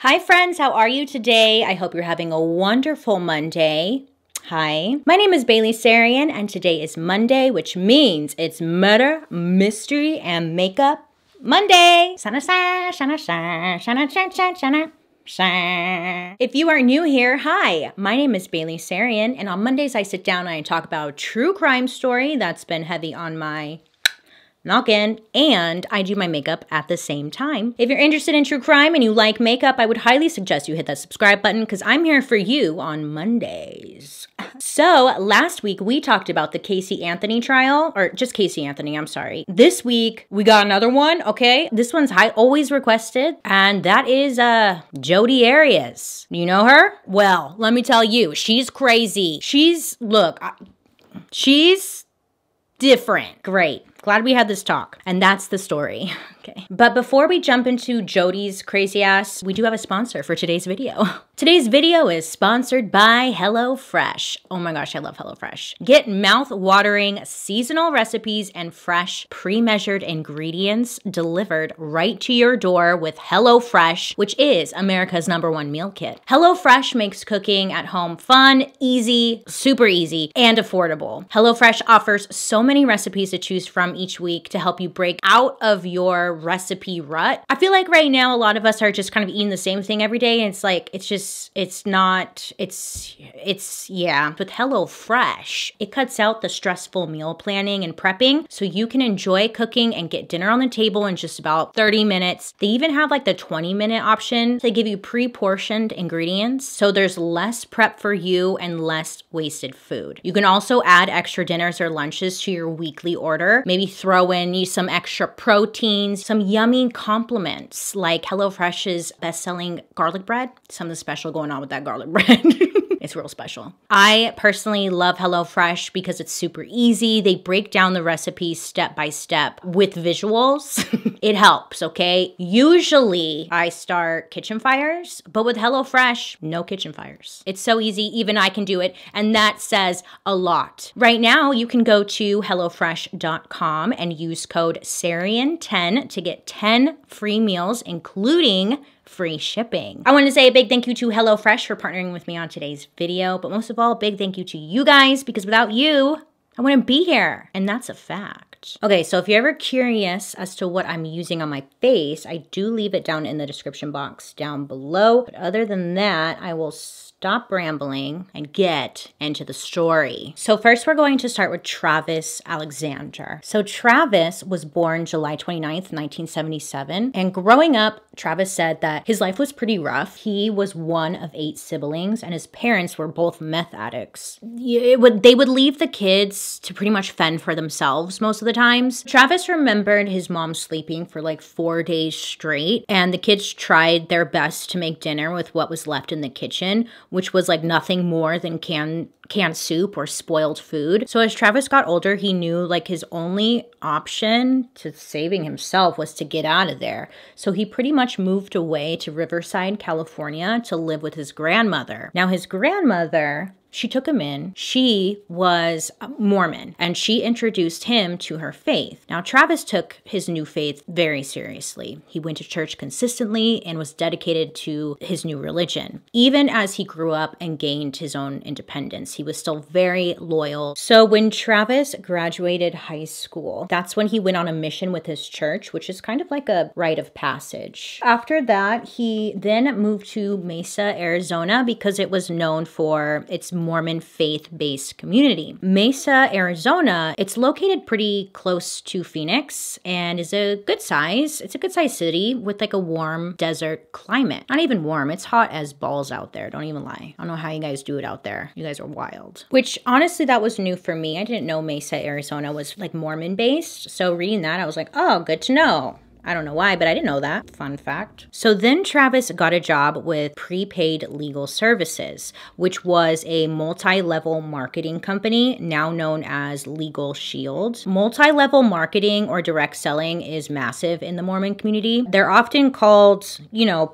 Hi friends, how are you today? I hope you're having a wonderful Monday. Hi, my name is Baileysarian and today is Monday, which means it's murder, mystery, and makeup Monday. If you are new here, hi, my name is Baileysarian, and on Mondays I sit down and I talk about a true crime story that's been heavy on my noggin, and I do my makeup at the same time. If you're interested in true crime and you like makeup, I would highly suggest you hit that subscribe button because I'm here for you on Mondays. So last week we talked about the Casey Anthony trial, or just Casey Anthony, I'm sorry. This week we got another one, okay? This one's always requested, and that is Jodi Arias. You know her? Well, let me tell you, she's crazy. She's different. Great. Glad we had this talk. And that's the story. Okay. But before we jump into Jodi's crazy ass, we do have a sponsor for today's video. Today's video is sponsored by HelloFresh. Oh my gosh, I love HelloFresh. Get mouth-watering seasonal recipes and fresh, pre-measured ingredients delivered right to your door with HelloFresh, which is America's #1 meal kit. HelloFresh makes cooking at home fun, easy, super easy, and affordable. HelloFresh offers so many recipes to choose from each week to help you break out of your recipe rut. I feel like right now a lot of us are just kind of eating the same thing every day, and it's like, yeah. With HelloFresh, it cuts out the stressful meal planning and prepping so you can enjoy cooking and get dinner on the table in just about 30 minutes. They even have like the 20-minute option. They give you pre-portioned ingredients, so there's less prep for you and less wasted food. You can also add extra dinners or lunches to your weekly order. Maybe throw in some extra proteins, some yummy compliments like HelloFresh's best-selling garlic bread. Something special going on with that garlic bread. It's real special. I personally love HelloFresh because it's super easy. They break down the recipes step by step with visuals. It helps, okay? Usually I start kitchen fires, but with HelloFresh, no kitchen fires. It's so easy, even I can do it, and that says a lot. Right now, you can go to HelloFresh.com and use code Sarian10 to get 10 free meals, including free shipping. I want to say a big thank you to HelloFresh for partnering with me on today's video, but most of all, a big thank you to you guys, because without you, I wouldn't be here, and that's a fact. Okay, so if you're ever curious as to what I'm using on my face, I do leave it down in the description box down below, but other than that, I will stop rambling and get into the story. So first we're going to start with Travis Alexander. So Travis was born July 29th, 1977. And growing up, Travis said that his life was pretty rough. He was one of 8 siblings and his parents were both meth addicts. They would leave the kids to pretty much fend for themselves most of the times. Travis remembered his mom sleeping for like 4 days straight, and the kids tried their best to make dinner with what was left in the kitchen, which was like nothing more than canned soup or spoiled food. So as Travis got older, he knew like his only option to saving himself was to get out of there. So he pretty much moved away to Riverside, California to live with his grandmother. Now his grandmother, she took him in. She was Mormon, and she introduced him to her faith. Now, Travis took his new faith very seriously. He went to church consistently and was dedicated to his new religion. Even as he grew up and gained his own independence, he was still very loyal. So when Travis graduated high school, that's when he went on a mission with his church, which is kind of like a rite of passage. After that, he then moved to Mesa, Arizona, because it was known for its Mormon faith-based community. Mesa, Arizona, it's located pretty close to Phoenix and is a good size. It's a good size city with like a warm desert climate. Not even warm, it's hot as balls out there, don't even lie. I don't know how you guys do it out there. You guys are wild. Which honestly, that was new for me. I didn't know Mesa, Arizona was like Mormon based. So reading that, I was like, oh, good to know. I don't know why, but I didn't know that. Fun fact. So then Travis got a job with Prepaid Legal Services, which was a multi-level marketing company now known as Legal Shield. Multi-level marketing or direct selling is massive in the Mormon community. They're often called,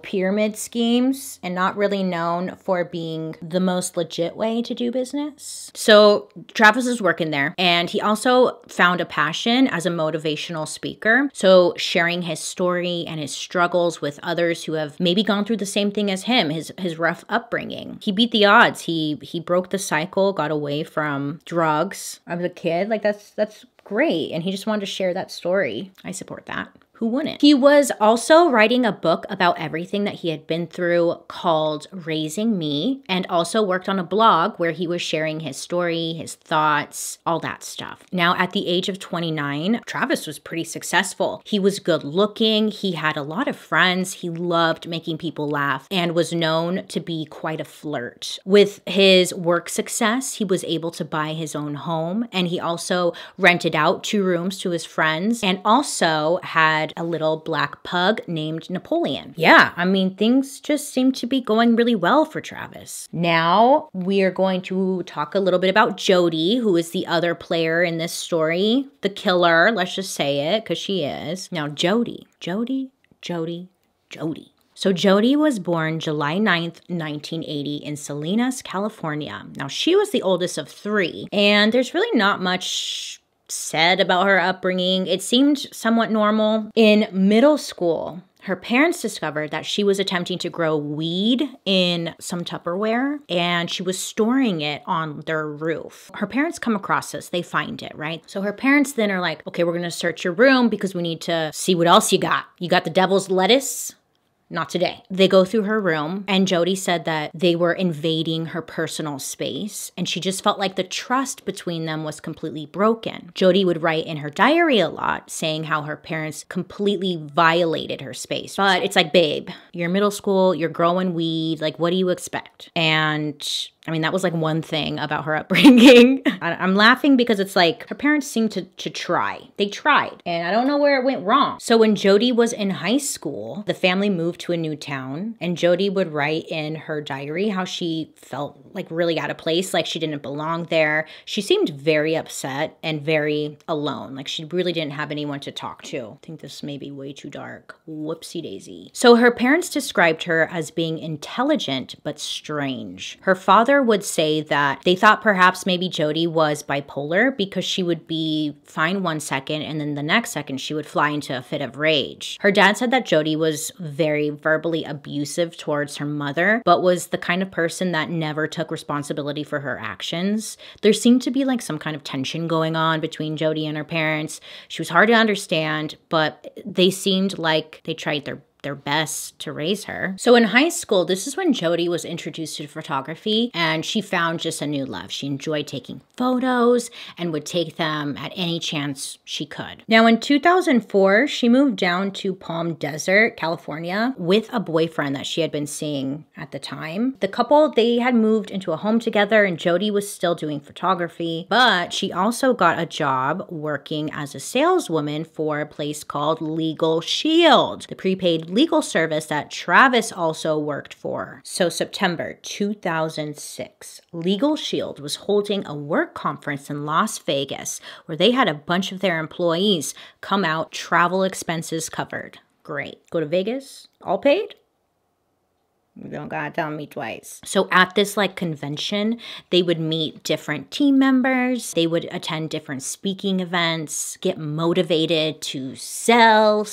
pyramid schemes and not really known for being the most legit way to do business. So Travis is working there, and he also found a passion as a motivational speaker. So sharing sharing his story and his struggles with others who have maybe gone through the same thing as him, his rough upbringing. He beat the odds. He broke the cycle, got away from drugs as a kid. Like that's great. And he just wanted to share that story. I support that. Who wouldn't? He was also writing a book about everything that he had been through called Raising Me, and also worked on a blog where he was sharing his story, his thoughts, all that stuff. Now, at the age of 29, Travis was pretty successful. He was good looking. He had a lot of friends. He loved making people laugh and was known to be quite a flirt. With his work success, he was able to buy his own home, and he also rented out 2 rooms to his friends, and also had a little black pug named Napoleon. Yeah, I mean, things just seem to be going really well for Travis. Now, we are going to talk a little bit about Jodi, who is the other player in this story. The killer, let's just say it, because she is. Now, Jodi. So Jodi was born July 9th, 1980 in Salinas, California. Now, she was the oldest of 3, and there's really not much said about her upbringing. It seemed somewhat normal. In middle school, her parents discovered that she was attempting to grow weed in some Tupperware, and she was storing it on their roof. Her parents come across this. They find it, right? So her parents then are like, okay, we're going to search your room because we need to see what else you got. You got the devil's lettuce? Not today. They go through her room, and Jodi said that they were invading her personal space, and she just felt like the trust between them was completely broken. Jodi would write in her diary a lot, saying how her parents completely violated her space. But it's like, babe, you're middle school, you're growing weed, like, what do you expect? And I mean, that was like one thing about her upbringing. I'm laughing because it's like her parents seemed to try. They tried, and I don't know where it went wrong. So when Jodi was in high school, the family moved to a new town, and Jodi would write in her diary how she felt like really out of place, like she didn't belong there. She seemed very upset and very alone, like she really didn't have anyone to talk to. I think this may be way too dark. Whoopsie daisy. So her parents described her as being intelligent but strange. Her father would say that they thought perhaps maybe Jodi was bipolar because she would be fine one second and then the next second she would fly into a fit of rage. Her dad said that Jodi was very verbally abusive towards her mother, but was the kind of person that never took responsibility for her actions. There seemed to be like some kind of tension going on between Jodi and her parents. She was hard to understand, but they seemed like they tried their best to raise her. So in high school, this is when Jodi was introduced to photography, and she found just a new love. She enjoyed taking photos and would take them at any chance she could. Now in 2004, she moved down to Palm Desert, California with a boyfriend that she had been seeing at the time. The couple, they had moved into a home together, and Jodi was still doing photography, but she also got a job working as a saleswoman for a place called Legal Shield, the prepaid legal service that Travis also worked for. So September 2006, Legal Shield was holding a work conference in Las Vegas where they had a bunch of their employees come out, travel expenses covered. Great. Go to Vegas, all paid? You don't gotta tell me twice. So at this like convention, they would meet different team members. They would attend different speaking events, get motivated to sell,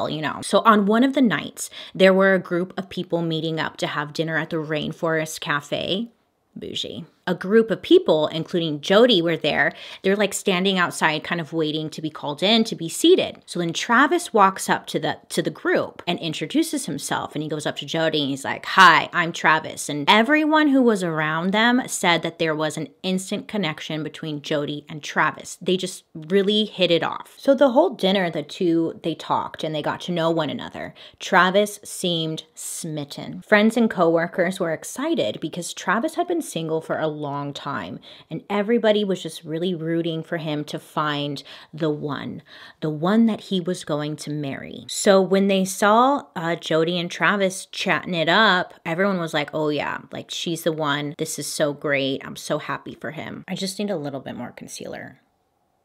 you know. So on one of the nights, there were a group of people meeting up to have dinner at the Rainforest Cafe. Bougie. A group of people, including Jodi, were there. They're like standing outside, kind of waiting to be called in to be seated. So then Travis walks up to the group and introduces himself, and he goes up to Jodi and he's like, "Hi, I'm Travis." And everyone who was around them said that there was an instant connection between Jodi and Travis. They just really hit it off. So the whole dinner, the two, they talked and they got to know one another. Travis seemed smitten. Friends and coworkers were excited because Travis had been single for a long time, and everybody was just really rooting for him to find the one that he was going to marry. So when they saw Jodi and Travis chatting it up, everyone was like, oh yeah, like she's the one. This is so great. I'm so happy for him. I just need a little bit more concealer.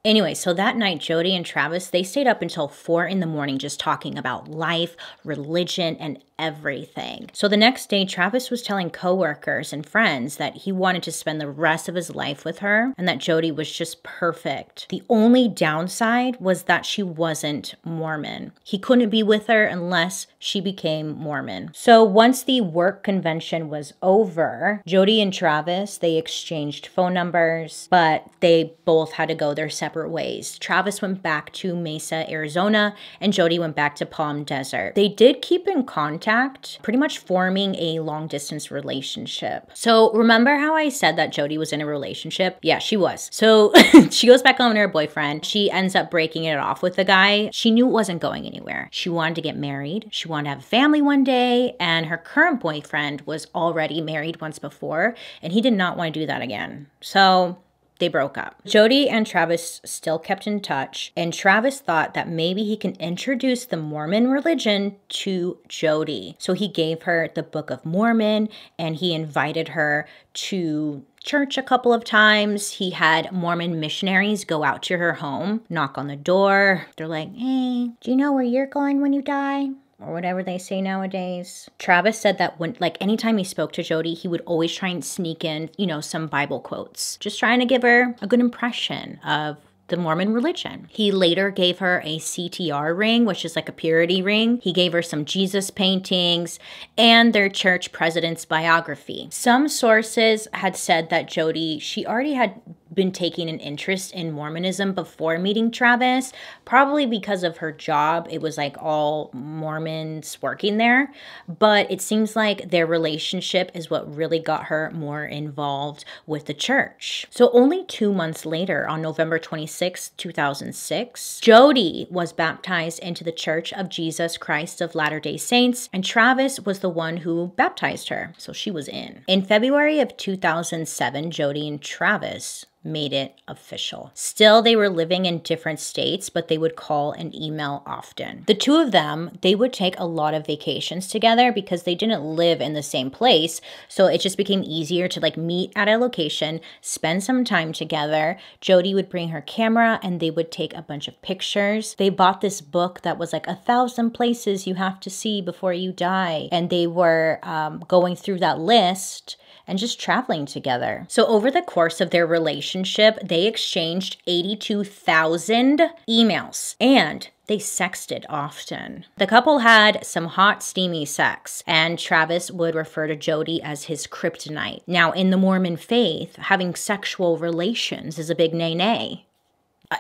Anyway, so that night, Jodi and Travis, they stayed up until 4 in the morning just talking about life, religion, and everything. So the next day, Travis was telling coworkers and friends that he wanted to spend the rest of his life with her and that Jodi was just perfect. The only downside was that she wasn't Mormon. He couldn't be with her unless she became Mormon. So once the work convention was over, Jodi and Travis, they exchanged phone numbers, but they both had to go their separate ways. Travis went back to Mesa, Arizona, and Jodi went back to Palm Desert. They did keep in contact, pretty much forming a long-distance relationship. So remember how I said that Jodi was in a relationship? Yeah, she was. So she goes back home to her boyfriend. She ends up breaking it off with the guy. She knew it wasn't going anywhere. She wanted to get married. She wanted to have a family one day, and her current boyfriend was already married once before, and he did not want to do that again. So they broke up. Jodi and Travis still kept in touch, and Travis thought that maybe he can introduce the Mormon religion to Jodi. So he gave her the Book of Mormon, and he invited her to church a couple of times. He had Mormon missionaries go out to her home, knock on the door. They're like, hey, do you know where you're going when you die? Or whatever they say nowadays. Travis said that when, like, anytime he spoke to Jodi, he would always try and sneak in, you know, some Bible quotes, just trying to give her a good impression of the Mormon religion. He later gave her a CTR ring, which is like a purity ring. He gave her some Jesus paintings and their church president's biography. Some sources had said that Jodi, she already had been taking an interest in Mormonism before meeting Travis, probably because of her job. It was like all Mormons working there, but it seems like their relationship is what really got her more involved with the church. So only 2 months later, on November 26, 2006, Jodi was baptized into the Church of Jesus Christ of Latter-day Saints, and Travis was the one who baptized her, so she was in. In February of 2007, Jodi and Travis made it official. Still, they were living in different states, but they would call and email often. The two of them, they would take a lot of vacations together because they didn't live in the same place. So it just became easier to like meet at a location, spend some time together. Jodi would bring her camera and they would take a bunch of pictures. They bought this book that was like 1,000 places you have to see before you die. And they were going through that list and just traveling together. So over the course of their relationship, they exchanged 82,000 emails and they sexted often. The couple had some hot, steamy sex, and Travis would refer to Jodi as his kryptonite. Now, in the Mormon faith, having sexual relations is a big nay-nay.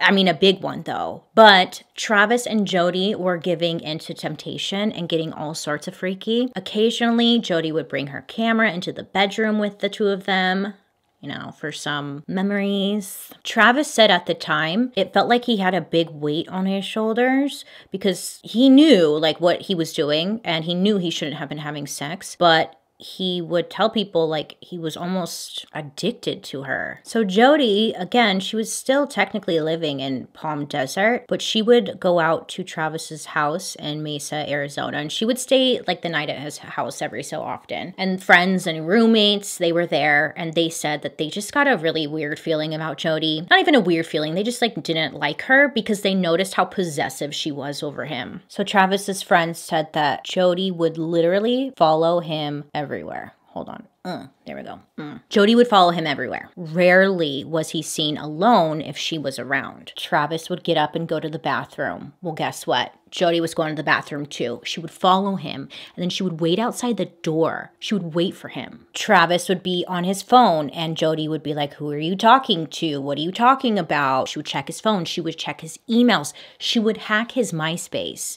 I mean, a big one though. But Travis and Jodi were giving into temptation and getting all sorts of freaky. Occasionally, Jodi would bring her camera into the bedroom with the two of them, you know, for some memories. Travis said at the time, it felt like he had a big weight on his shoulders because he knew like what he was doing and he knew he shouldn't have been having sex, but he would tell people like he was almost addicted to her. So Jodi, again, she was still technically living in Palm Desert, but she would go out to Travis's house in Mesa, Arizona, and she would stay like the night at his house every so often. And friends and roommates, they were there, and they said that they just got a really weird feeling about Jodi. Not even a weird feeling, they just like didn't like her because they noticed how possessive she was over him. So Travis's friends said that Jodi would literally follow him everywhere. Hold on. There we go. Jodi would follow him everywhere. Rarely was he seen alone if she was around. Travis would get up and go to the bathroom. Well, guess what? Jodi was going to the bathroom too. She would follow him and then she would wait outside the door. She would wait for him. Travis would be on his phone and Jodi would be like, who are you talking to? What are you talking about? She would check his phone. She would check his emails. She would hack his MySpace.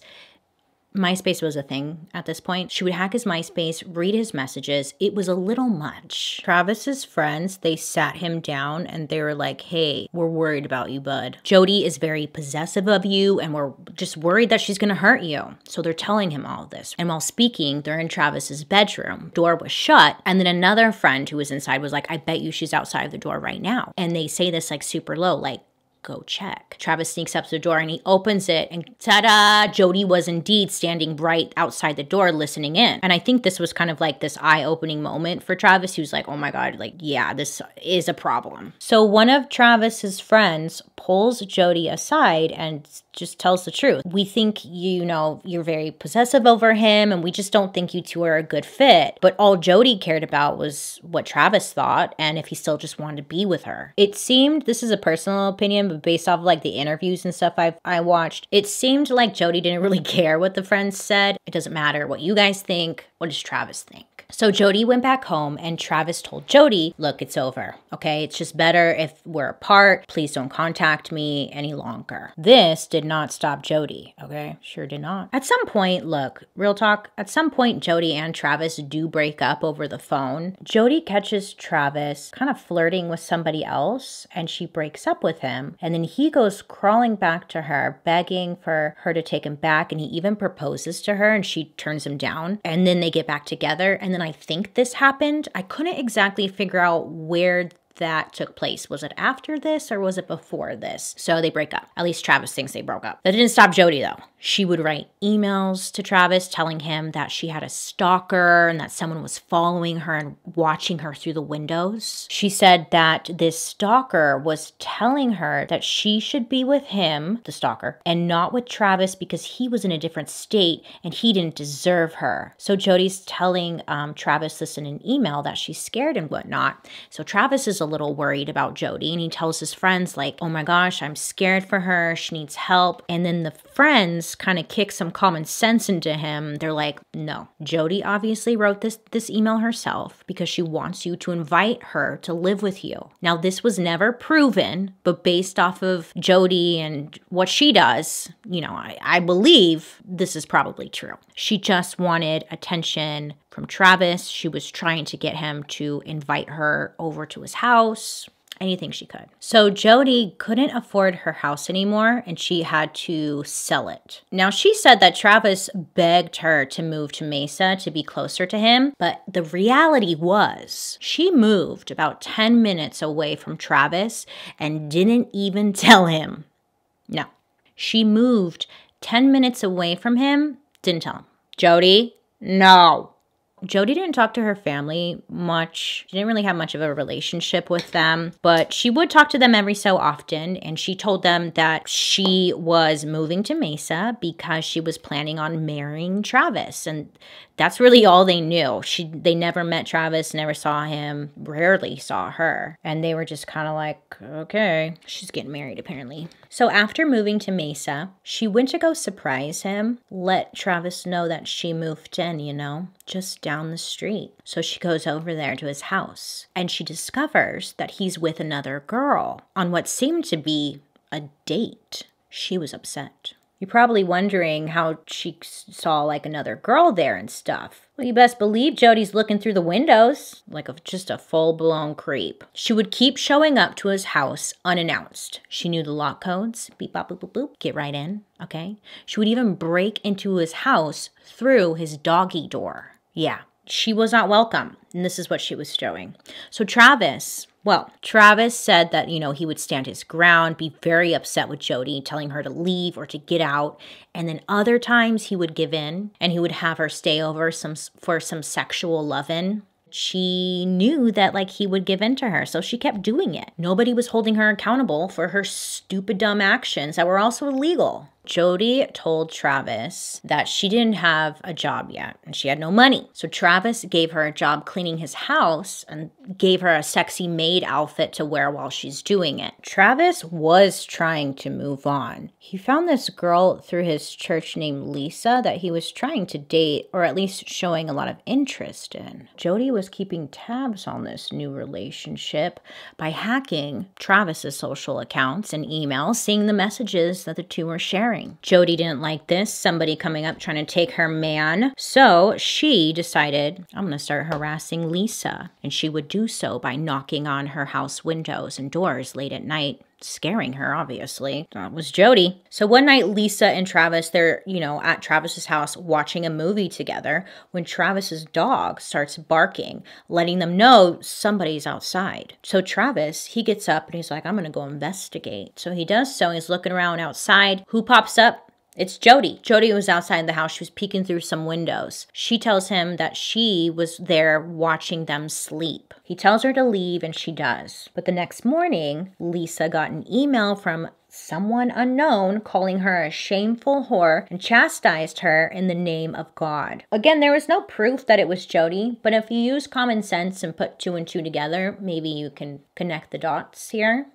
MySpace was a thing at this point. She would hack his MySpace, read his messages. It was a little much. Travis's friends, they sat him down and they were like, hey, we're worried about you, bud. Jodi is very possessive of you and we're just worried that she's gonna hurt you. So they're telling him all of this. And while speaking, they're in Travis's bedroom. Door was shut. And then another friend who was inside was like, I bet you she's outside of the door right now. And they say this like super low, like, go check. Travis sneaks up to the door and he opens it and ta-da, Jodi was indeed standing right outside the door listening in. And I think this was kind of like this eye-opening moment for Travis. He was like, oh my God, like, yeah, this is a problem. So one of Travis's friends pulls Jodi aside and just tells the truth. We think, you know, you're very possessive over him and we just don't think you two are a good fit. But all Jodi cared about was what Travis thought and if he still just wanted to be with her. It seemed, this is a personal opinion, but based off of like the interviews and stuff I watched, it seemed like Jodi didn't really care what the friends said. It doesn't matter what you guys think. What does Travis think? So Jodi went back home and Travis told Jodi, look, it's over, okay? It's just better if we're apart. Please don't contact me any longer. This did not stop Jodi, okay? Sure did not. At some point, look, real talk, at some point Jodi and Travis do break up over the phone. Jodi catches Travis kind of flirting with somebody else and she breaks up with him. And then he goes crawling back to her, begging for her to take him back. And he even proposes to her and she turns him down. And then they get back together. And then I think this happened. I couldn't exactly figure out where that took place. Was it after this or was it before this? So they break up. At least Travis thinks they broke up. That didn't stop Jodi though. She would write emails to Travis telling him that she had a stalker and that someone was following her and watching her through the windows. She said that this stalker was telling her that she should be with him, the stalker, and not with Travis because he was in a different state and he didn't deserve her. So Jodi's telling Travis this in an email that she's scared and whatnot. So Travis is a little worried about Jodi and he tells his friends like, oh my gosh, I'm scared for her. She needs help. And then the friends kind of kick some common sense into him. They're like, no, Jodi obviously wrote this email herself because she wants you to invite her to live with you. Now, this was never proven, but based off of Jodi and what she does, you know, I believe this is probably true. She just wanted attention from Travis. She was trying to get him to invite her over to his house. Anything she could. So Jodi couldn't afford her house anymore and she had to sell it. Now she said that Travis begged her to move to Mesa to be closer to him, but the reality was she moved about 10 minutes away from Travis and didn't even tell him. No, she moved 10 minutes away from him, didn't tell him. Jodi, no. Jodi didn't talk to her family much. She didn't really have much of a relationship with them, but she would talk to them every so often. And she told them that she was moving to Mesa because she was planning on marrying Travis. And that's really all they knew. They never met Travis, never saw him, rarely saw her. And they were just kind of like, okay, she's getting married apparently. So after moving to Mesa, she went to go surprise him, let Travis know that she moved in, you know, just down the street. So she goes over there to his house and she discovers that he's with another girl on what seemed to be a date. She was upset. You're probably wondering how she saw like another girl there and stuff. Well, you best believe Jodi's looking through the windows like just a full-blown creep. She would keep showing up to his house unannounced. She knew the lock codes. Beep, bop, boop, boop, boop. Get right in, okay? She would even break into his house through his doggy door. Yeah, she was not welcome. And this is what she was showing. So Travis said that, you know, he would stand his ground, be very upset with Jodi, telling her to leave or to get out. And then other times he would give in and he would have her stay over for some sexual lovin'. She knew that like he would give in to her, so she kept doing it. Nobody was holding her accountable for her stupid, dumb actions that were also illegal. Jodi told Travis that she didn't have a job yet and she had no money. So Travis gave her a job cleaning his house and gave her a sexy maid outfit to wear while she's doing it. Travis was trying to move on. He found this girl through his church named Lisa that he was trying to date, or at least showing a lot of interest in. Jodi was keeping tabs on this new relationship by hacking Travis's social accounts and emails, seeing the messages that the two were sharing. Jodi didn't like this, somebody coming up trying to take her man. So she decided, I'm going to start harassing Lisa. And she would do so by knocking on her house windows and doors late at night. scaring her, obviously. That was Jodi. So one night, Lisa and Travis, they're, at Travis's house watching a movie together when Travis's dog starts barking, letting them know somebody's outside. So Travis, he gets up and he's like, I'm going to go investigate. So he does so. He's looking around outside. Who pops up? It's Jodi. Jodi was outside the house. She was peeking through some windows. She tells him that she was there watching them sleep. He tells her to leave, and she does. But the next morning, Lisa got an email from someone unknown calling her a shameful whore and chastised her in the name of God. Again, there was no proof that it was Jodi, but if you use common sense and put 2 and 2 together, maybe you can connect the dots here.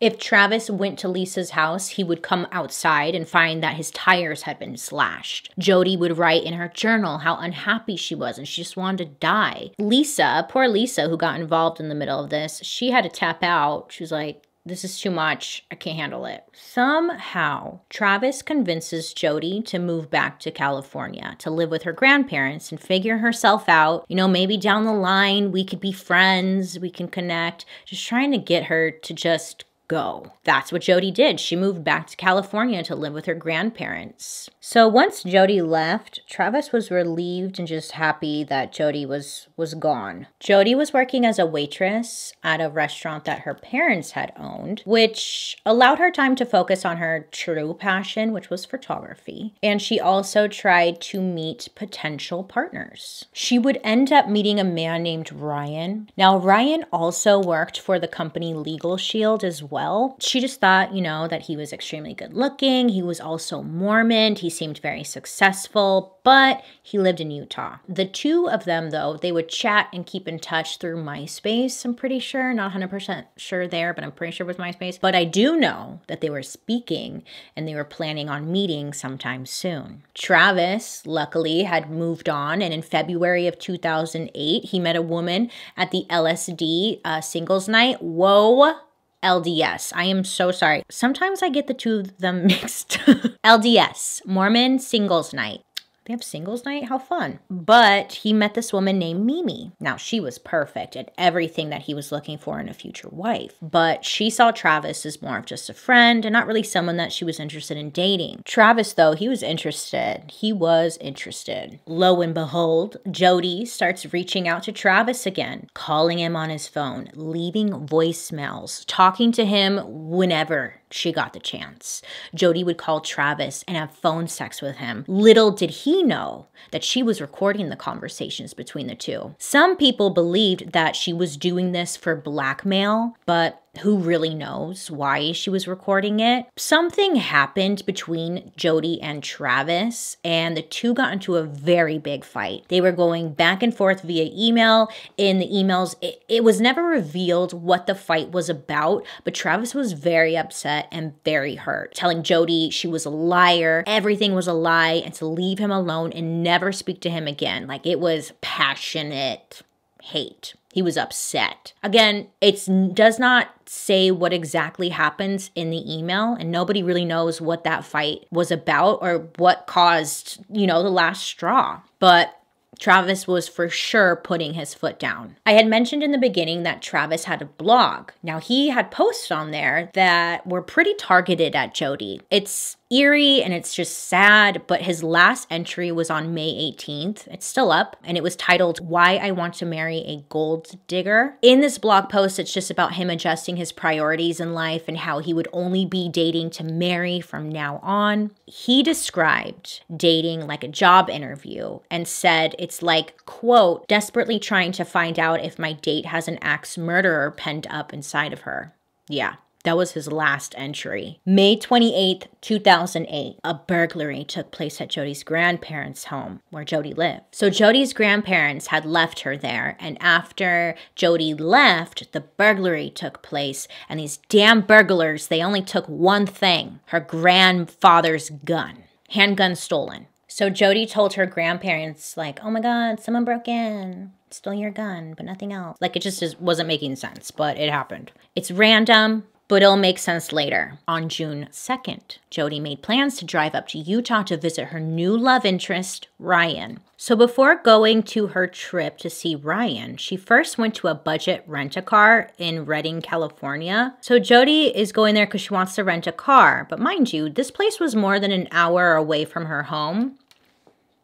If Travis went to Lisa's house, he would come outside and find that his tires had been slashed. Jodi would write in her journal how unhappy she was and she just wanted to die. Lisa, poor Lisa, who got involved in the middle of this, she had to tap out. She was like, this is too much. I can't handle it. Somehow, Travis convinces Jodi to move back to California to live with her grandparents and figure herself out. Maybe down the line, we could be friends. We can connect. Just trying to get her to just go. That's what Jodi did. She moved back to California to live with her grandparents. So once Jodi left, Travis was relieved and just happy that Jodi was gone. Jodi was working as a waitress at a restaurant that her parents had owned, which allowed her time to focus on her true passion, which was photography. And she also tried to meet potential partners. She would end up meeting a man named Ryan. Now, Ryan also worked for the company Legal Shield as well. She just thought, that he was extremely good looking. He was also Mormon. He seemed very successful, but he lived in Utah. The two of them, though, they would chat and keep in touch through MySpace, I'm pretty sure. Not 100% sure there, but I'm pretty sure it was MySpace. But I do know that they were speaking and they were planning on meeting sometime soon. Travis, luckily, had moved on, and in February of 2008, he met a woman at the LSD singles night. Whoa. LDS. I am so sorry. Sometimes I get the two of them mixed. LDS, Mormon Singles Night. They have singles night? How fun. But he met this woman named Mimi. Now, she was perfect at everything that he was looking for in a future wife. But she saw Travis as more of just a friend and not really someone that she was interested in dating. Travis, though, he was interested. He was interested. Lo and behold, Jodi starts reaching out to Travis again, calling him on his phone, leaving voicemails, talking to him whenever she got the chance. Jodi would call Travis and have phone sex with him. Little did he know that she was recording the conversations between the two. Some people believed that she was doing this for blackmail, but who really knows why she was recording it? Something happened between Jodi and Travis, and the two got into a very big fight. They were going back and forth via email. In the emails, it was never revealed what the fight was about, but Travis was very upset and very hurt, telling Jodi she was a liar, everything was a lie, and to leave him alone and never speak to him again. Like, it was passionate hate. He was upset. Again, it does not say what exactly happens in the email, and nobody really knows what that fight was about or what caused, the last straw. But Travis was for sure putting his foot down. I had mentioned in the beginning that Travis had a blog. Now, he had posts on there that were pretty targeted at Jodi. It's eerie and it's just sad, but his last entry was on May 18th. It's still up, and it was titled, Why I Want to Marry a Gold Digger. In this blog post, it's just about him adjusting his priorities in life and how he would only be dating to marry from now on. He described dating like a job interview and said it's like, quote, desperately trying to find out if my date has an axe murderer penned up inside of her. Yeah. That was his last entry. May 28th, 2008, a burglary took place at Jodi's grandparents' home where Jodi lived. So Jodi's grandparents had left her there, and after Jodi left, the burglary took place, and these damn burglars, they only took one thing, her grandfather's gun. Handgun stolen. So Jodi told her grandparents, like, oh my God, someone broke in. Stole your gun, but nothing else. Like, it just wasn't making sense, but it happened. It's random, but it'll make sense later. On June 2nd, Jodi made plans to drive up to Utah to visit her new love interest, Ryan. So before going to her trip to see Ryan, she first went to a budget rent-a-car in Redding, California. So Jodi is going there because she wants to rent a car. But mind you, this place was more than an hour away from her home.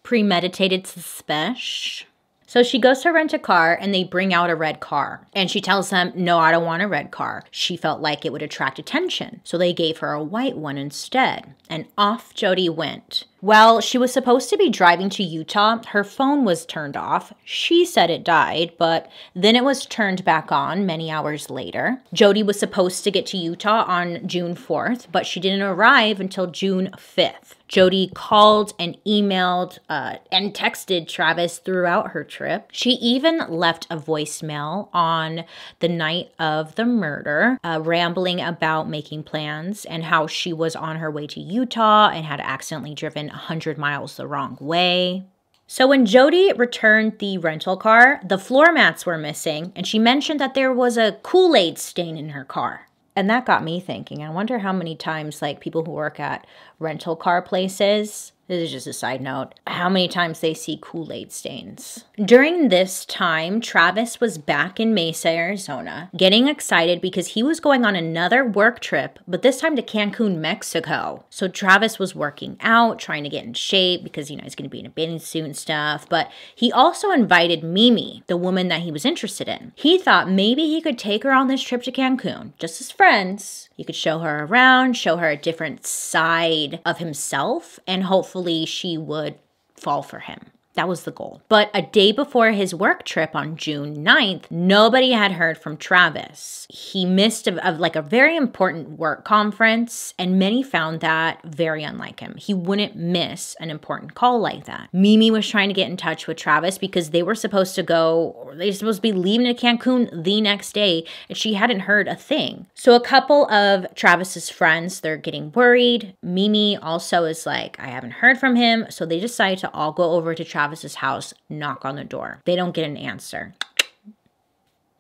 Premeditated suspicion. So she goes to rent a car and they bring out a red car. And she tells them, no, I don't want a red car. She felt like it would attract attention. So they gave her a white one instead. And off Jodi went. Well, she was supposed to be driving to Utah. Her phone was turned off. She said it died, but then it was turned back on many hours later. Jodi was supposed to get to Utah on June 4th, but she didn't arrive until June 5th. Jodi called and emailed and texted Travis throughout her trip. She even left a voicemail on the night of the murder, rambling about making plans and how she was on her way to Utah and had accidentally driven 100 miles the wrong way. So when Jodi returned the rental car, the floor mats were missing, and she mentioned that there was a Kool-Aid stain in her car. And that got me thinking, I wonder how many times, like, people who work at rental car places, this is just a side note, how many times they see Kool-Aid stains. During this time, Travis was back in Mesa, Arizona, getting excited because he was going on another work trip, but this time to Cancun, Mexico. So Travis was working out, trying to get in shape because, you know, he's going to be in a bathing suit and stuff. But he also invited Mimi, the woman that he was interested in. He thought maybe he could take her on this trip to Cancun, just as friends. He could show her around, show her a different side of himself, and hopefully she would fall for him. That was the goal. But a day before his work trip on June 9th, nobody had heard from Travis. He missed like a very important work conference, and many found that very unlike him. He wouldn't miss an important call like that. Mimi was trying to get in touch with Travis because they were supposed to be leaving to Cancun the next day, and she hadn't heard a thing. So a couple of Travis's friends, they're getting worried. Mimi also is like, I haven't heard from him. So they decide to all go over to Travis's house, knock on the door. They don't get an answer.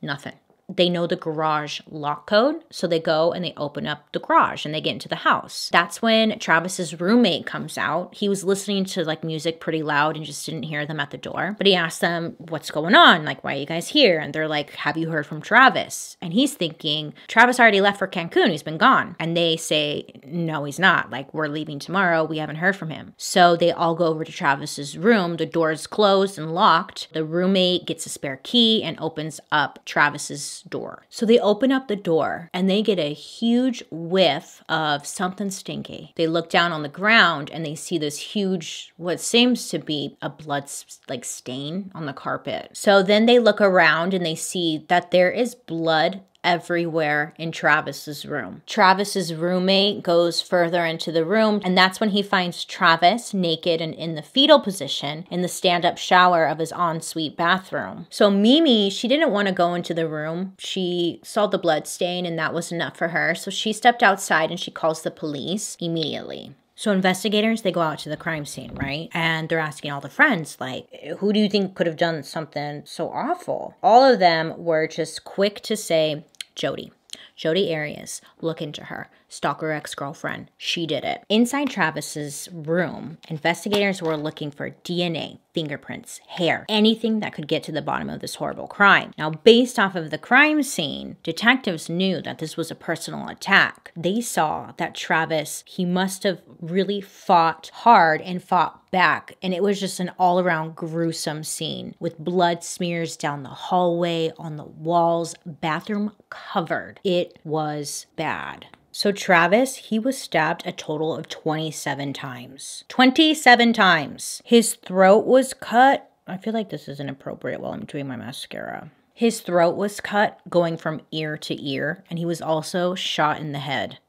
Nothing. They know the garage lock code, so they go and they open up the garage and they get into the house. That's when Travis's roommate comes out. He was listening to like music pretty loud and just didn't hear them at the door. But he asked them, what's going on? Like, why are you guys here? And they're like, have you heard from Travis? And he's thinking, Travis already left for Cancun. He's been gone. And they say, no, he's not. Like, we're leaving tomorrow. We haven't heard from him. So they all go over to Travis's room. The door's closed and locked. The roommate gets a spare key and opens up Travis's door. So they open up the door and they get a huge whiff of something stinky. They look down on the ground and they see this huge, what seems to be a blood like stain on the carpet. So then they look around and they see that there is blood everywhere in Travis's room. Travis's roommate goes further into the room, and that's when he finds Travis naked and in the fetal position in the stand-up shower of his ensuite bathroom. So Mimi, she didn't want to go into the room. She saw the blood stain and that was enough for her. So she stepped outside and she calls the police immediately. So investigators, they go out to the crime scene, right? And they're asking all the friends, like, who do you think could have done something so awful? All of them were just quick to say, Jodi. Jodi Arias, look into her. Stalker ex-girlfriend. She did it. Inside Travis's room, investigators were looking for DNA, fingerprints, hair, anything that could get to the bottom of this horrible crime. Now, based off of the crime scene, detectives knew that this was a personal attack. They saw that Travis, he must have really fought hard and fought back, and it was just an all-around gruesome scene with blood smears down the hallway, on the walls, bathroom covered. It was bad. So Travis, he was stabbed a total of 27 times. 27 times. His throat was cut. I feel like this is inappropriate while I'm doing my mascara. His throat was cut going from ear to ear, and he was also shot in the head.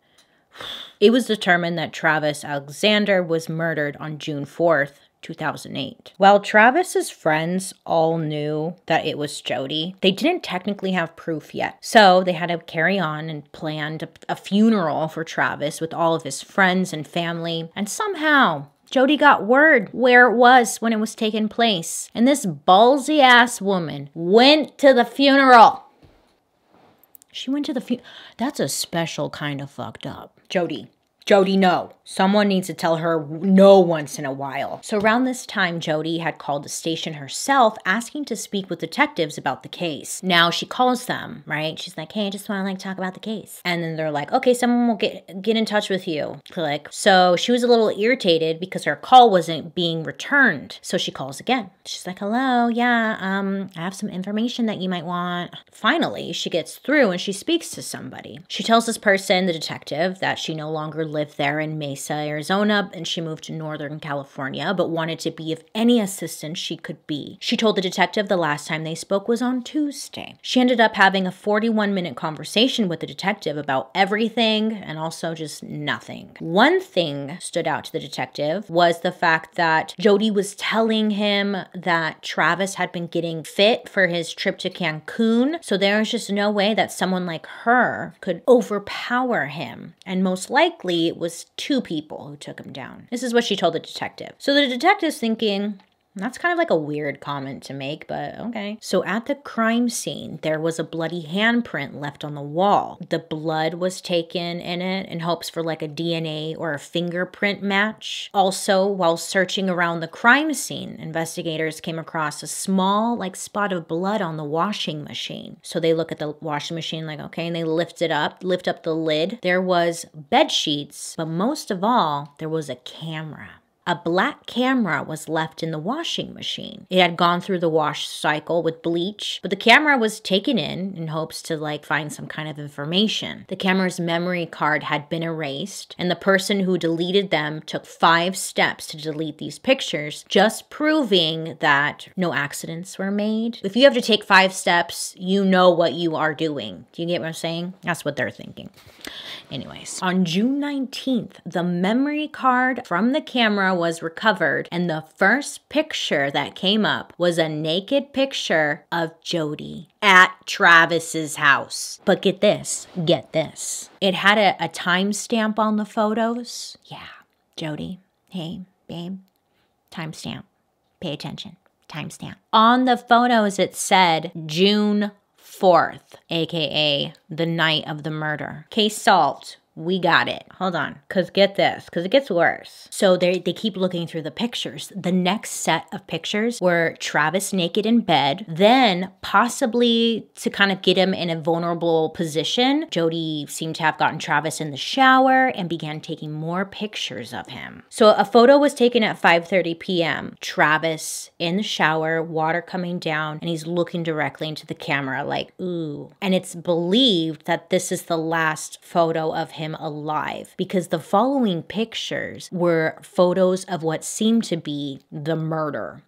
It was determined that Travis Alexander was murdered on June 4th, 2008. While Travis's friends all knew that it was Jodi, they didn't technically have proof yet. So they had to carry on and planned a funeral for Travis with all of his friends and family. And somehow, Jodi got word where it was when it was taking place. And this ballsy ass woman went to the funeral. She went to the That's a special kind of fucked up. Jodi. Jodi, no. Someone needs to tell her no once in a while. So around this time, Jodi had called the station herself, asking to speak with detectives about the case. Now she calls them, right? She's like, hey, I just want to like talk about the case. And then they're like, okay, someone will get in touch with you. So she was a little irritated because her call wasn't being returned. So she calls again. She's like, hello, yeah, I have some information that you might want. Finally, she gets through and she speaks to somebody. She tells this person, the detective, that she no longer lived there in Mesa, Arizona, and she moved to Northern California, but wanted to be of any assistance she could be. She told the detective the last time they spoke was on Tuesday. She ended up having a 41-minute conversation with the detective about everything and also just nothing. One thing stood out to the detective was the fact that Jodi was telling him that Travis had been getting fit for his trip to Cancun, so there was just no way that someone like her could overpower him, and most likely it was two people who took him down. This is what she told the detective. So the detective's thinking, that's kind of like a weird comment to make, but okay. So at the crime scene, there was a bloody handprint left on the wall. The blood was taken in it in hopes for like a DNA or a fingerprint match. Also, while searching around the crime scene, investigators came across a small like spot of blood on the washing machine. So they look at the washing machine like, okay, and they lift up the lid. There was bed sheets, but most of all, there was a camera. A black camera was left in the washing machine. It had gone through the wash cycle with bleach, but the camera was taken in hopes to like find some kind of information. The camera's memory card had been erased, and the person who deleted them took 5 steps to delete these pictures, just proving that no accidents were made. If you have to take 5 steps, you know what you are doing. Do you get what I'm saying? That's what they're thinking. Anyways, on June 19th, the memory card from the camera was recovered, and the first picture that came up was a naked picture of Jodi at Travis's house. But get this. It had a timestamp on the photos. Yeah, Jodi, hey, babe, timestamp. Pay attention. Timestamp. On the photos, it said June 4th, aka the night of the murder. Case solved. We got it. Hold on, because get this, because it gets worse. So they keep looking through the pictures. The next set of pictures were Travis naked in bed. Then, possibly to kind of get him in a vulnerable position, Jodi seemed to have gotten Travis in the shower and began taking more pictures of him. So a photo was taken at 5:30 p.m. Travis in the shower, water coming down, and he's looking directly into the camera like, ooh. And it's believed that this is the last photo of him alive, because the following pictures were photos of what seemed to be the murder.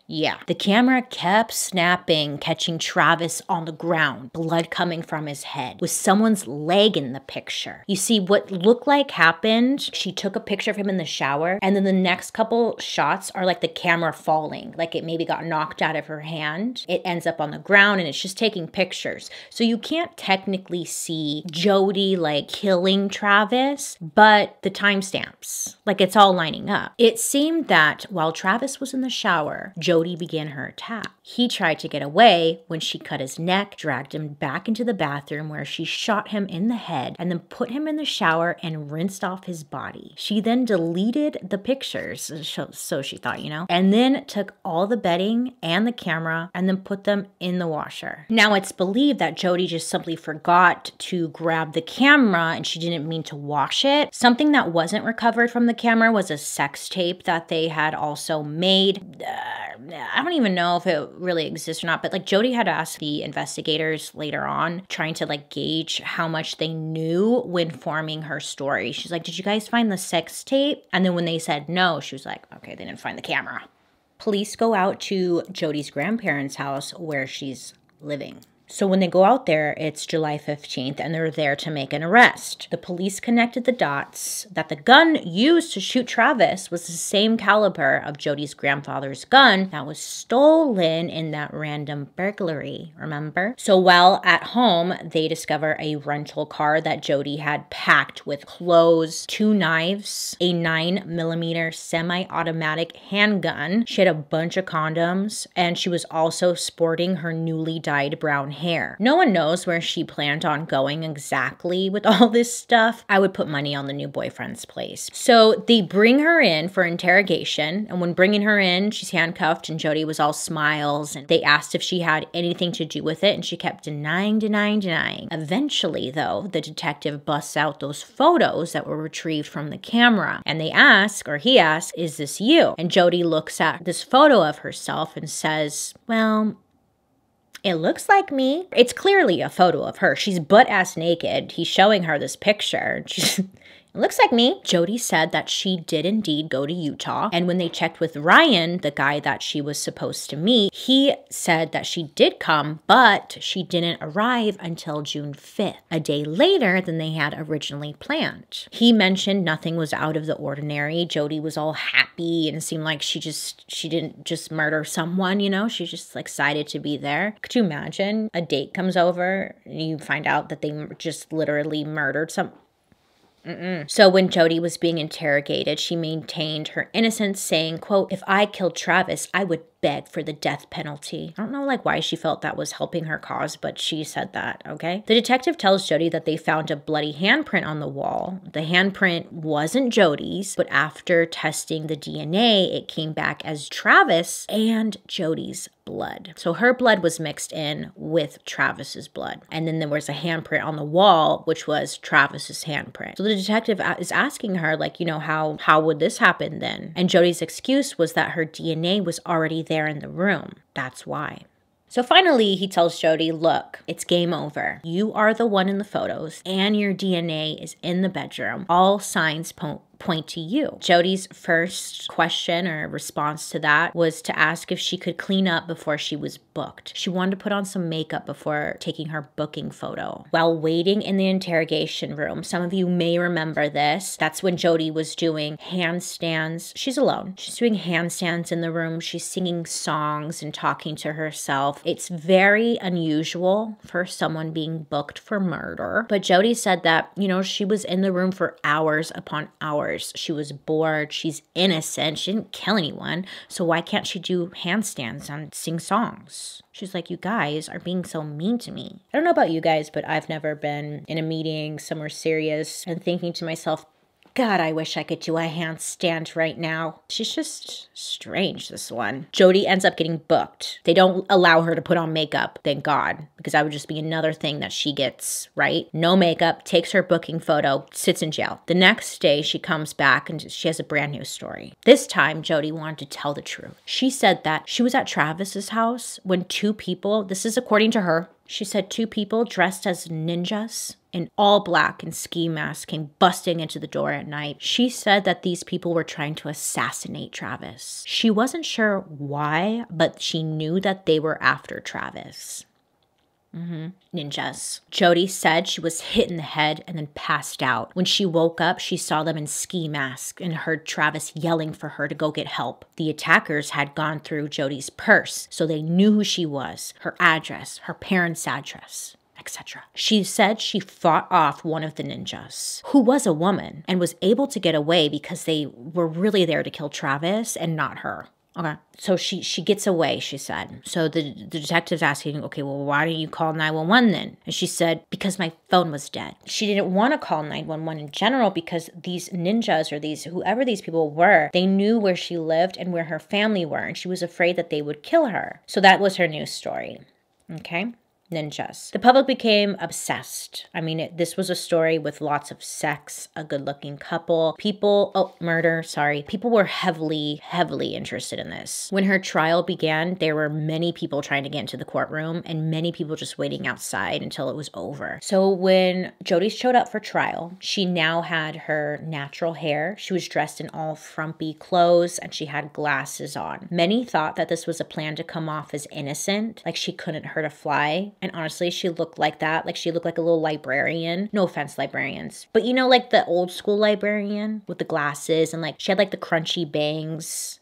Yeah, the camera kept snapping, catching Travis on the ground, blood coming from his head, with someone's leg in the picture. You see, what looked like happened, she took a picture of him in the shower, and then the next couple shots are like the camera falling, like it maybe got knocked out of her hand. It ends up on the ground, and it's just taking pictures. So you can't technically see Jodi like killing Travis, but the timestamps, like it's all lining up. It seemed that while Travis was in the shower, Jodi began her attack. He tried to get away when she cut his neck, dragged him back into the bathroom where she shot him in the head, and then put him in the shower and rinsed off his body. She then deleted the pictures, so she thought, you know, and then took all the bedding and the camera and then put them in the washer. Now, it's believed that Jodi just simply forgot to grab the camera and she didn't mean to wash it. Something that wasn't recovered from the camera was a sex tape that they had also made. I don't even know if it really exists or not, but like Jodi had asked the investigators later on, trying to like gauge how much they knew when forming her story. She's like, did you guys find the sex tape? And then when they said no, she was like, okay, they didn't find the camera. Police go out to Jodi's grandparents' house where she's living. So when they go out there, it's July 15th, and they're there to make an arrest. The police connected the dots that the gun used to shoot Travis was the same caliber of Jodi's grandfather's gun that was stolen in that random burglary, remember? So while at home, they discover a rental car that Jodi had packed with clothes, 2 knives, a 9mm semi-automatic handgun. She had a bunch of condoms, and she was also sporting her newly dyed brown hair. No one knows where she planned on going exactly with all this stuff. I would put money on the new boyfriend's place. So they bring her in for interrogation, and when bringing her in, she's handcuffed and Jodi was all smiles, and they asked if she had anything to do with it, and she kept denying. Eventually, though, the detective busts out those photos that were retrieved from the camera, and he asks, is this you? And Jodi looks at this photo of herself and says, well, it looks like me. It's clearly a photo of her. She's butt-ass naked. He's showing her this picture. It looks like me. Jodi said that she did indeed go to Utah. And when they checked with Ryan, the guy that she was supposed to meet, he said that she did come, but she didn't arrive until June 5th, a day later than they had originally planned. He mentioned nothing was out of the ordinary. Jodi was all happy and it seemed like she didn't just murder someone, you know? She's just like excited to be there. Could you imagine a date comes over and you find out that they just literally murdered some... So when Jodi was being interrogated, she maintained her innocence, saying, quote, if I killed Travis, I would beg for the death penalty. I don't know why she felt that was helping her cause, but she said that, okay? The detective tells Jodi that they found a bloody handprint on the wall. The handprint wasn't Jodi's, but after testing the DNA, it came back as Travis and Jodi's blood. So her blood was mixed in with Travis's blood. And then there was a handprint on the wall, which was Travis's handprint. So the detective is asking her, how would this happen then? And Jodi's excuse was that her DNA was already there in the room. That's why. So finally, he tells Jodi, look, it's game over. You are the one in the photos and your DNA is in the bedroom. All signs point to you. Jodi's first question or response to that was to ask if she could clean up before she was booked. She wanted to put on some makeup before taking her booking photo. While waiting in the interrogation room, some of you may remember this, that's when Jodi was doing handstands. She's alone. She's doing handstands in the room. She's singing songs and talking to herself. It's very unusual for someone being booked for murder. But Jodi said that, she was in the room for hours upon hours. She was bored. She's innocent. She didn't kill anyone. So why can't she do handstands and sing songs? She's like, you guys are being so mean to me. I don't know about you guys, but I've never been in a meeting somewhere serious and thinking to myself, God, I wish I could do a handstand right now. She's just strange, this one. Jodi ends up getting booked. They don't allow her to put on makeup, thank God, because that would just be another thing that she gets, right? No makeup, takes her booking photo, sits in jail. The next day, she comes back and she has a brand new story. This time, Jodi wanted to tell the truth. She said that she was at Travis's house when two people, this is according to her, she said two people dressed as ninjas in all black and ski masks came busting into the door at night. She said that these people were trying to assassinate Travis. She wasn't sure why, but she knew that they were after Travis. Ninjas. Jodi said she was hit in the head and then passed out. When she woke up, she saw them in ski masks and heard Travis yelling for her to go get help. The attackers had gone through Jodi's purse, so they knew who she was, her address, her parents' address, etc. She said she fought off one of the ninjas, who was a woman, and was able to get away because they were really there to kill Travis and not her. Okay, so she gets away, she said. So the detective's asking, okay, well, why didn't you call 911 then? And she said, because my phone was dead. She didn't want to call 911 in general because these ninjas or whoever these people were, they knew where she lived and where her family were, and she was afraid that they would kill her. So that was her news story, okay? Ninjas. The public became obsessed. I mean, this was a story with lots of sex, a good-looking couple, murder, sorry. People were heavily interested in this. When her trial began, there were many people trying to get into the courtroom and many people just waiting outside until it was over. So when Jodi showed up for trial, she now had her natural hair. She was dressed in all frumpy clothes and she had glasses on. Many thought that this was a plan to come off as innocent, like she couldn't hurt a fly. And honestly, she looked like that. Like she looked like a little librarian. No offense, librarians. But you know, like the old school librarian with the glasses and like she had like the crunchy bangs.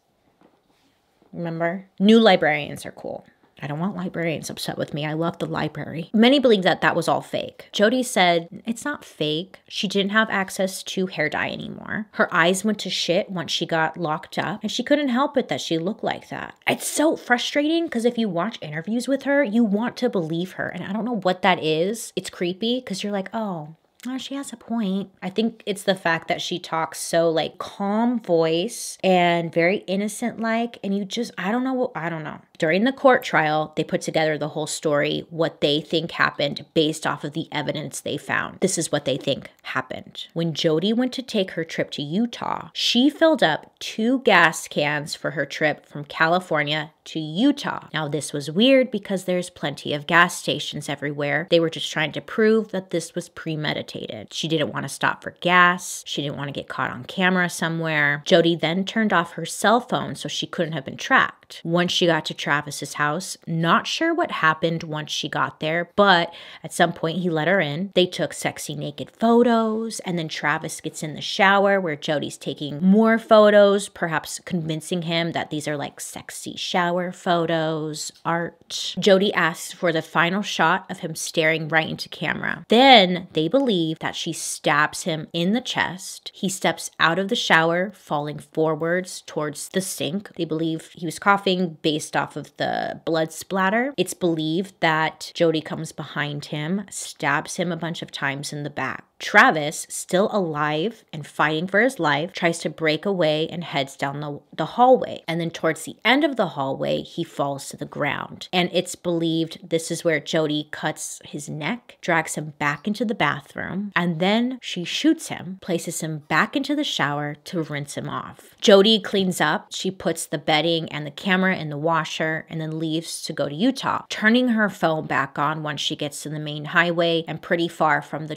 Remember? New librarians are cool. I don't want librarians upset with me. I love the library. Many believe that that was all fake. Jodi said it's not fake. She didn't have access to hair dye anymore. Her eyes went to shit once she got locked up, and she couldn't help it that she looked like that. It's so frustrating because if you watch interviews with her, you want to believe her. And I don't know what that is. It's creepy because you're like, oh, she has a point. I think it's the fact that she talks so like calm voice and very innocent like, and you just, I don't know. During the court trial, they put together the whole story, what they think happened based off of the evidence they found. This is what they think happened. When Jodi went to take her trip to Utah, she filled up 2 gas cans for her trip from California to Utah. Now, this was weird because there's plenty of gas stations everywhere. They were just trying to prove that this was premeditated. She didn't want to stop for gas. She didn't want to get caught on camera somewhere. Jodi then turned off her cell phone so she couldn't have been tracked. Once she got to Travis's house, not sure what happened once she got there, but at some point he let her in. They took sexy naked photos, and then Travis gets in the shower where Jodi's taking more photos, perhaps convincing him that these are like sexy shower photos, art. Jodi asks for the final shot of him staring right into camera. Then they believe that she stabs him in the chest. He steps out of the shower, falling forwards towards the sink. They believe he was coughing based off of the blood splatter. It's believed that Jodi comes behind him, stabs him a bunch of times in the back. Travis, still alive and fighting for his life, tries to break away and heads down the hallway. And then towards the end of the hallway, he falls to the ground. And it's believed this is where Jodi cuts his neck, drags him back into the bathroom, and then she shoots him, places him back into the shower to rinse him off. Jodi cleans up. She puts the bedding and the camera in the washer and then leaves to go to Utah, turning her phone back on once she gets to the main highway and pretty far from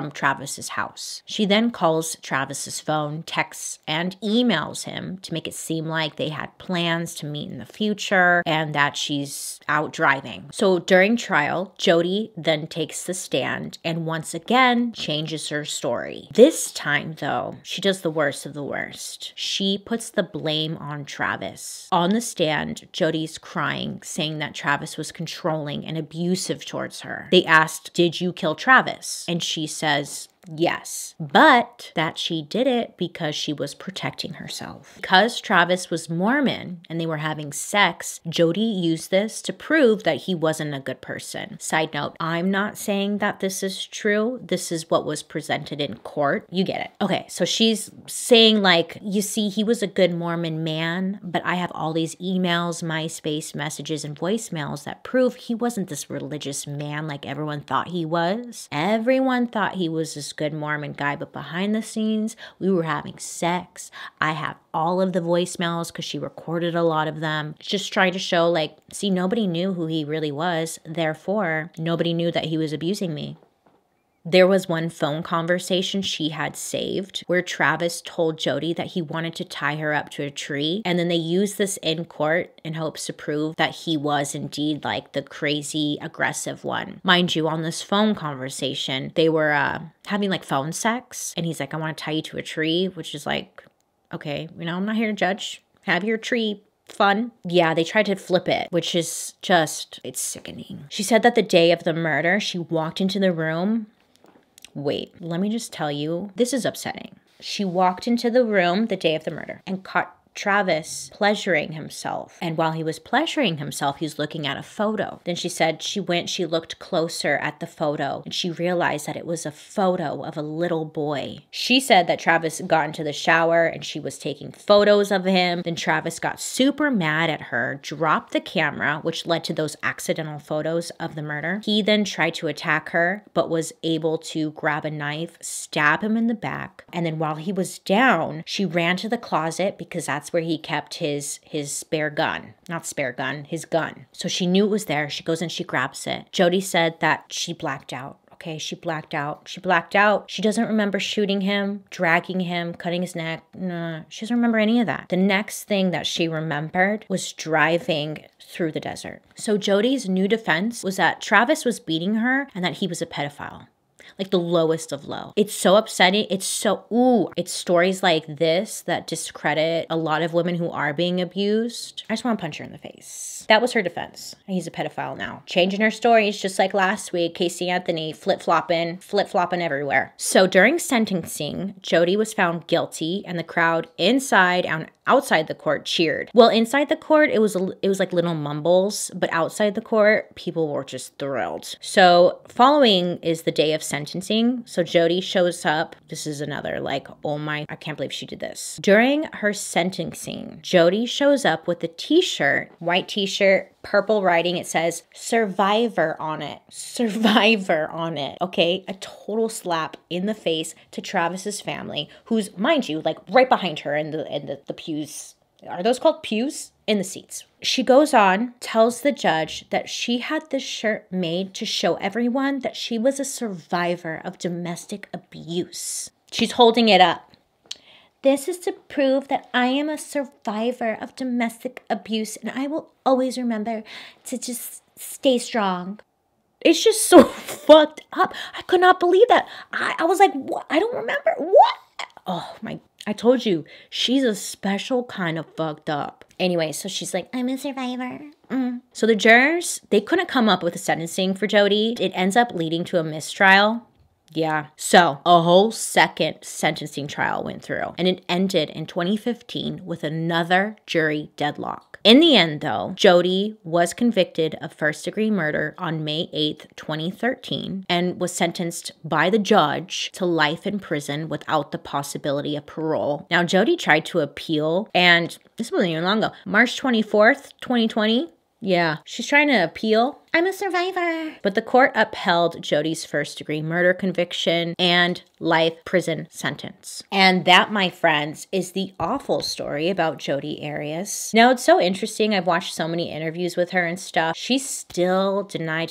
Travis's house. She then calls Travis's phone, texts, and emails him to make it seem like they had plans to meet in the future and that she's out driving. So during trial, Jodi then takes the stand and once again changes her story. This time, though, she does the worst of the worst. She puts the blame on Travis. On the stand, Jodi's crying, saying that Travis was controlling and abusive towards her. They asked, "Did you kill Travis?" And she says, yes, but that she did it because she was protecting herself. Because Travis was Mormon and they were having sex, Jodi used this to prove that he wasn't a good person. Side note, I'm not saying that this is true. This is what was presented in court. You get it. Okay, so she's saying like, you see, he was a good Mormon man, but I have all these emails, MySpace messages, and voicemails that prove he wasn't this religious man like everyone thought he was. Everyone thought he was this good Mormon guy, but behind the scenes, we were having sex. I have all of the voicemails because she recorded a lot of them. Just trying to show like, see, nobody knew who he really was. Therefore, nobody knew that he was abusing me. There was one phone conversation she had saved where Travis told Jodi that he wanted to tie her up to a tree. And then they used this in court in hopes to prove that he was indeed like the crazy, aggressive one. Mind you, on this phone conversation, they were having like phone sex. And he's like, I want to tie you to a tree, which is like, okay, I'm not here to judge. Have your tree. Fun. Yeah, they tried to flip it, which is just, it's sickening. She said that the day of the murder, she walked into the room. Wait, let me just tell you, this is upsetting. She walked into the room the day of the murder and caught Travis pleasuring himself. And while he was pleasuring himself, he was looking at a photo. Then she said she looked closer at the photo and she realized that it was a photo of a little boy. She said that Travis got into the shower and she was taking photos of him. Then Travis got super mad at her, dropped the camera, which led to those accidental photos of the murder. He then tried to attack her, but was able to grab a knife, stab him in the back. And then while he was down, she ran to the closet because that's where he kept his spare gun. Not spare gun, his gun. So she knew it was there. She goes and she grabs it. Jodi said that she blacked out. Okay, she blacked out. She blacked out. She doesn't remember shooting him, dragging him, cutting his neck. No, she doesn't remember any of that. The next thing that she remembered was driving through the desert. So Jodi's new defense was that Travis was beating her and that he was a pedophile. Like the lowest of low. It's so upsetting. It's so, it's stories like this that discredit a lot of women who are being abused. I just want to punch her in the face. That was her defense. He's a pedophile now. Changing her stories just like last week. Casey Anthony flip-flopping everywhere. So during sentencing, Jodi was found guilty and the crowd inside and outside the court cheered. Well, inside the court, it was like little mumbles, but outside the court, people were just thrilled. So following is the day of sentencing. So Jodi shows up. This is another like, oh my, I can't believe she did this. During her sentencing, Jodi shows up with a t-shirt, white t-shirt, purple writing. It says survivor on it. Survivor on it. Okay. A total slap in the face to Travis's family, who's, mind you, like right behind her in the pews. Are those called pews? In the seats. She goes on, tells the judge that she had this shirt made to show everyone that she was a survivor of domestic abuse. She's holding it up. This is to prove that I am a survivor of domestic abuse and I will always remember to just stay strong. It's just so fucked up. I could not believe that. I was like, what? I don't remember. What? Oh my, I told you, she's a special kind of fucked up. Anyway, so she's like, I'm a survivor. So the jurors, they couldn't come up with a sentencing for Jodi. It ends up leading to a mistrial. Yeah. So a whole second sentencing trial went through and it ended in 2015 with another jury deadlock. In the end, though, Jodi was convicted of first-degree murder on May 8th, 2013 and was sentenced by the judge to life in prison without the possibility of parole. Now, Jodi tried to appeal and this wasn't even long ago. March 24th, 2020. Yeah, she's trying to appeal. I'm a survivor. But the court upheld Jodi's first-degree murder conviction and life prison sentence. And that, my friends, is the awful story about Jodi Arias. Now, it's so interesting. I've watched so many interviews with her and stuff. She still deny.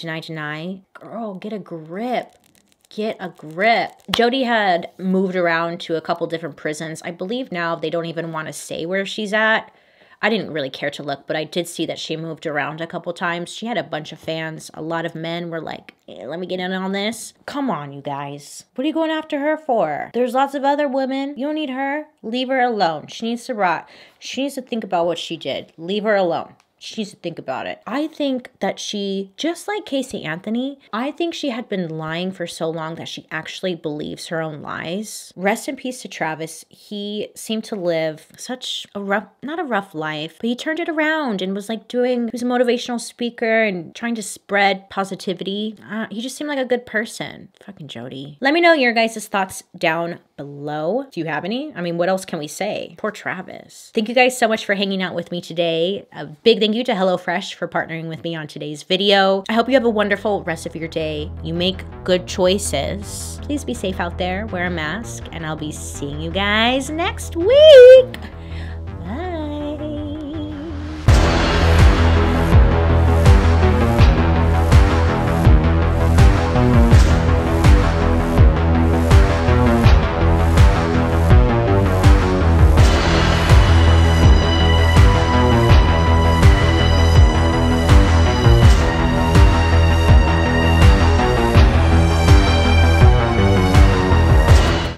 Girl, get a grip. Get a grip. Jodi had moved around to a couple different prisons. I believe now they don't even want to say where she's at. I didn't really care to look, but I did see that she moved around a couple times. She had a bunch of fans. A lot of men were like, hey, let me get in on this. Come on, you guys. What are you going after her for? There's lots of other women. You don't need her. Leave her alone. She needs to rot. She needs to think about what she did. Leave her alone. She needs to think about it. I think that she, just like Casey Anthony, I think she had been lying for so long that she actually believes her own lies. Rest in peace to Travis. He seemed to live such a rough, not a rough life, but he turned it around and was like he was a motivational speaker and trying to spread positivity. He just seemed like a good person. Fucking Jodi. Let me know your guys' thoughts down below. Do you have any? I mean, what else can we say? Poor Travis. Thank you guys so much for hanging out with me today. A big thank you to HelloFresh for partnering with me on today's video. I hope you have a wonderful rest of your day. You make good choices. Please be safe out there, wear a mask, and I'll be seeing you guys next week.